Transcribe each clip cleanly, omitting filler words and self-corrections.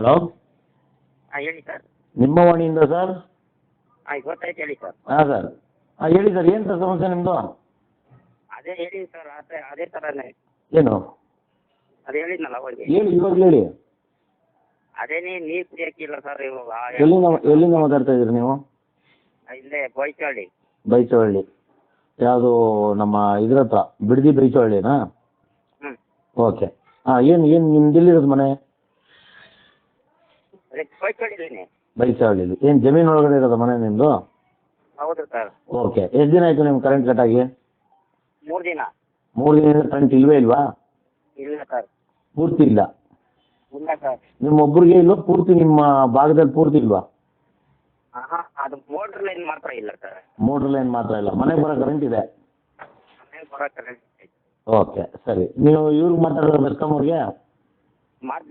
Hello, ಹೇಳಿ sir. ನಿಮ್ಮ ವಾಣಿಯಿಂದ sir? ಗೊತ್ತಾಯ್ತು ಹೇಳಿ ಸರ್. ಹಾಂ ಸರ್. ಹೇಳಿ ಸರ್, ಏನು ಸರ್ ಸಮಸ್ಯೆ ನಿಮ್ಮದು? ಅದೇ ಹೇಳಿ ಸರ್, ಅದೇ ಥರನೇ ಏನು ಅದು ಹೇಳಿದ್ನಲ್ಲ ಅವಾಗ. ಹೇಳಿ, ಇವಾಗಲೇ ಹೇಳಿ. ಅದೇನೇ ನೀರು ಕುಡಿಯೋಕ್ಕಿಲ್ಲ ಸರ್ ಇವಾಗ. ಎಲ್ಲಿಂದ ಮಾತಾಡ್ತಾ ಇದ್ದೀರಿ ನೀವು? ಇಲ್ಲೇ ಬೈಚಳ್ಳಿ. ಬೈಚವಳ್ಳಿ. ಯಾವುದು ನಮ್ಮ ಇದ್ರ ಹತ್ರ ಬಿಡದಿ ಬೈಚವಳ್ಳಿನಾ? ಹ್ಞೂ, ಓಕೆ. ಹಾಂ, ಏನು ನಿಮ್ದು ಎಲ್ಲಿರೋದು ಮನೆ? ಅದೇ ಬೈಚಳ್ಳಿದ್ದೀನಿ. ಬೈಚವಳ್ಳಿಲಿ ಏನು ಜಮೀನು ಒಳಗಡೆ ಇರೋದು ಮನೆ ನಿಮ್ಮದು? ಹೌದು ಸರ್. ಓಕೆ. ಎಷ್ಟು ದಿನ ಆಯಿತು ನಿಮ್ಮ ಕರೆಂಟ್ ಕಟ್ಟಾಗಿ? 3 ದಿನ. 3 ದಿನದಿಂದ ಕರೆಂಟ್ ಇಲ್ವೇ ಇಲ್ವಾ? ಇಲ್ಲ ಸರ್. ಪೂರ್ತಿ ಇಲ್ಲ? ಇಲ್ಲ ಸರ್. ನಿಮ್ಮೊಬ್ಬರಿಗೆ ಇಲ್ವಾ ಪೂರ್ತಿ, ನಿಮ್ಮ ಭಾಗದಲ್ಲಿ ಪೂರ್ತಿ ಇಲ್ವಾ? ಹಾಂ, ಅದು ಮೋಟ್ರ್ ಲೈನ್ ಮಾತ್ರ ಇಲ್ಲ ಸರ್. ಮೋಟ್ರ್ ಲೈನ್ ಮಾತ್ರ ಇಲ್ಲ, ಮನೆಗೆ ಬರೋ ಕರೆಂಟ್ ಇದೆ? ಮನೆಗೆ ಬರೋ ಕರೆಂಟ್ ಐತೆ. ಓಕೆ, ಸರಿ. ನೀವು ಇವ್ರಿಗೆ ಮಾತಾಡೋದು ಬೆಸ್ಕಾಂ ಅವ್ರಿಗೆ?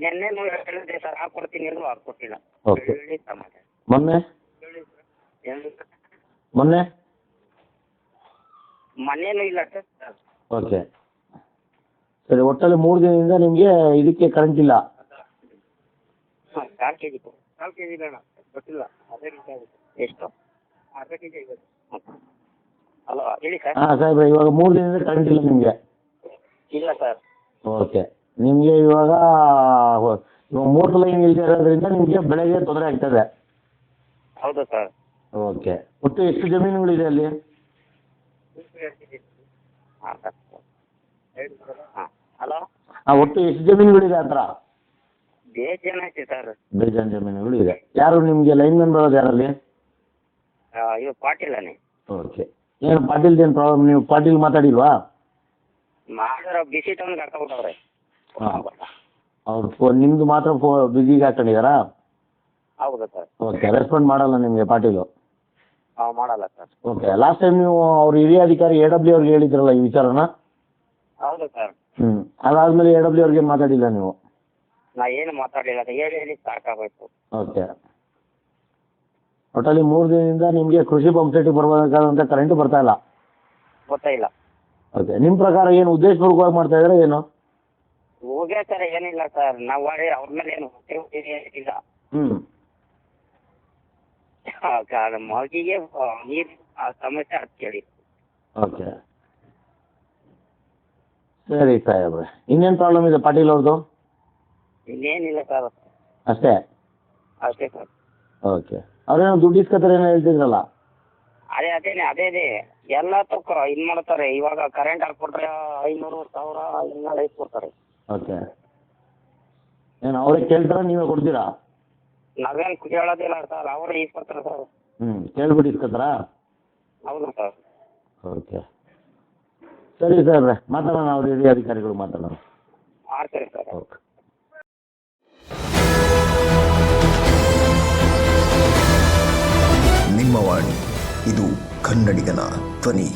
ನೆನ್ನೆನೂ ಹೇಳಿದೆ ಸರ್, ಹಾಕ್ಕೊಡ್ತೀನಿ ಎಲ್ಲೂ ಹಾಕ್ಕೊಟ್ಟಿಲ್ಲ. ಓಕೆ. ಹೇಳಿ ಸಮಾಜ ಮೊನ್ನೆ ಮನೇನೂ ಇಲ್ಲ ಸರ್. ಓಕೆ, ಸರಿ. ಒಟ್ಟಲ್ಲಿ 3 ದಿನದಿಂದ ನಿಮಗೆ ಇದಕ್ಕೆ ಕರೆಂಟ್ ಇಲ್ಲ? ಹಾಂ, 4 ಕೆ ಜಿ. 4 ಕೆ ಜಿ ಬೇಡ, ಗೊತ್ತಿಲ್ಲ. ಅದೇ ರೀತಿ ಆಗುತ್ತೆ. ಎಷ್ಟು? ಅರ್ಧ ಕೆ ಜಿ ಆಗುತ್ತೆ. ಹಲೋ, ಹೇಳಿ ಸರ್. ಹಾಂ ಸಾಹೇಬ್ರೆ, ಇವಾಗ 3 ದಿನದಿಂದ ಕರೆಂಟ್ ಇಲ್ಲ ನಿಮಗೆ? ಇಲ್ಲ ಸರ್. ಓಕೆ. ನಿಮಗೆ ಇವಾಗ ಮೋಟ್ರ್ ಲೈನ್ ಇಲ್ಲದೆ ಇರೋದ್ರಿಂದ ನಿಮಗೆ ಬೆಳೆಗೆ ತೊಂದರೆ ಆಗ್ತದೆ? ಹೌದು ಸರ್. ಓಕೆ. ಒಟ್ಟು ಎಷ್ಟು ಜಮೀನುಗಳಿದೆ ಅಲ್ಲಿ? ಹಾಂ ಸರ್. ಹಾಂ, ಹಲೋ. ಹಾಂ, ಒಟ್ಟು ಎಷ್ಟು ಜಮೀನುಗಳಿದೆ ಆ ಥರ? ಬೇಜಾನ್ ಐತೆ ಸರ್. ಬೇಜಾನ್ ಜಮೀನುಗಳು ಇದೆ. ಯಾರು ನಿಮಗೆ ಲೈನ್ಮನ್ ಬರೋದು ಯಾರಲ್ಲಿ? ಇವು ಪಾಟೀಲನೇ. ಓಕೆ. ಏನು ಪಾಟೀಲ್ದು ಏನು ಪ್ರಾಬ್ಲಮ್? ನೀವು ಪಾಟೀಲ್ ಮಾತಾಡಿಲ್ವಾ? ಮಾಡಿದ್ರೆ ಬಿಸಿ ತಗೊಂಡು ಹಾಕೊಂಡ್ಬಿಟ್ಟವ್ರೆ. ಹಾಂ, ಅವ್ರು ನಿಮ್ಮದು ಮಾತ್ರ ಬಿಸಿಗೆ ಹಾಕೊಂಡಿದ್ದಾರಾ? ಹೌದು ಸರ್. ಓಕೆ. ರೆಸ್ಪಾಂಡ್ ಮಾಡಲ್ಲ ನಿಮಗೆ ಪಾಟೀಲು? ಮಾಡಲ್ಲ ಸರ್. ಓಕೆ. ಲಾಸ್ಟ್ ಟೈಮ್ ನೀವು ಅವ್ರ ಹಿರಿಯ ಅಧಿಕಾರಿ AW ಅವ್ರಿಗೆ ಹೇಳಿದ್ರಲ್ಲ ಈ ವಿಚಾರನ? ಹೌದು ಸರ್. ಅದಾದ್ಮೇಲೆ AW ಅವ್ರಿಗೆ ಮಾತಾಡಿಲ್ಲ ನೀವು? ನಾ ಏನು ಮಾತಾಡಲಿಲ್ಲ, ಹೇಳಿ ಸಾಕಾಗೋಯ್ತು. ಓಕೆ. ಒಟ್ಟಲ್ಲಿ 3 ದಿನದಿಂದ ನಿಮಗೆ ಕೃಷಿ ಪಂಪ್ ಸೆಟ್ಟಿಗೆ ಬರಬೇಕಾದಂಥ ಕರೆಂಟು ಬರ್ತಾ ಇಲ್ಲ? ಗೊತ್ತಾಯಿಲ್ಲ. ಓಕೆ. ನಿಮ್ಮ ಪ್ರಕಾರ ಏನು ಉದ್ದೇಶಪೂರ್ವಕವಾಗಿ ಮಾಡ್ತಾ ಇದ್ದಾರೆ ಏನು? ಹೋಗ್ಯ ಸರ್, ಏನಿಲ್ಲ ಸರ್. ನಾವು ಅವ್ರ ಮೇಲೆ ಏನು ಇಲ್ಲ. ಮಗಿಗೆ ನೀರು ಸಮಸ್ಯೆ ಅಂತ ಕೇಳಿ. ಓಕೆ, ಸರಿ ಸಾಹೇಬ್ರೆ. ಇನ್ನೇನು ಪ್ರಾಬ್ಲಮ್ ಇದೆ ಪಾಟೀಲ್ ಅವ್ರದ್ದು? ಇನ್ನೇನಿಲ್ಲ ಸರ್. ಅಷ್ಟೇ ಸರ್. ಓಕೆ. ಅವ್ರೇನೋ ದುಡ್ಡು ಇಸ್ಕೊತಾರೆ ಏನೋ ಹೇಳ್ತಿದ್ರಲ್ಲ? ಅದೇ ಎಲ್ಲ ತಕ್ಕ ಇದು ಮಾಡ್ತಾರೆ. ಇವಾಗ ಕರೆಂಟ್ ಹಾಕ್ಕೊಟ್ರೆ 500, 1000 ಹಿಂಗೆಲ್ಲ ಇಸ್ಕೊಡ್ತಾರೆ. ಓಕೆ. ಏನು ಅವರೇ ಕೇಳ್ತಾರ, ನೀವೇ ಕೊಡ್ತೀರಾ? ನಾವೇನು ಕೇಳೋದಿಲ್ಲ ಸರ್, ಅವರೇ ಇಸ್ಕೊಡ್ತಾರೆ ಸರ್. ಕೇಳ್ಬಿಟ್ಟು ಇಸ್ಕೊತಾರಾ? ಹೌದು ಸರ್. ಓಕೆ, ಸರಿ ಸಾಹೇಬ್ರೆ. ಮಾತಾಡೋಣ, ಅವ್ರ ಹಿರಿಯ ಅಧಿಕಾರಿಗಳು ಮಾತಾಡೋಣ. ಸರಿ ಸರ್. ಓಕೆ. ನಿಮ್ಮ ವಾಣಿ, ಇದು ಕನ್ನಡಿಗನ ಧ್ವನಿ.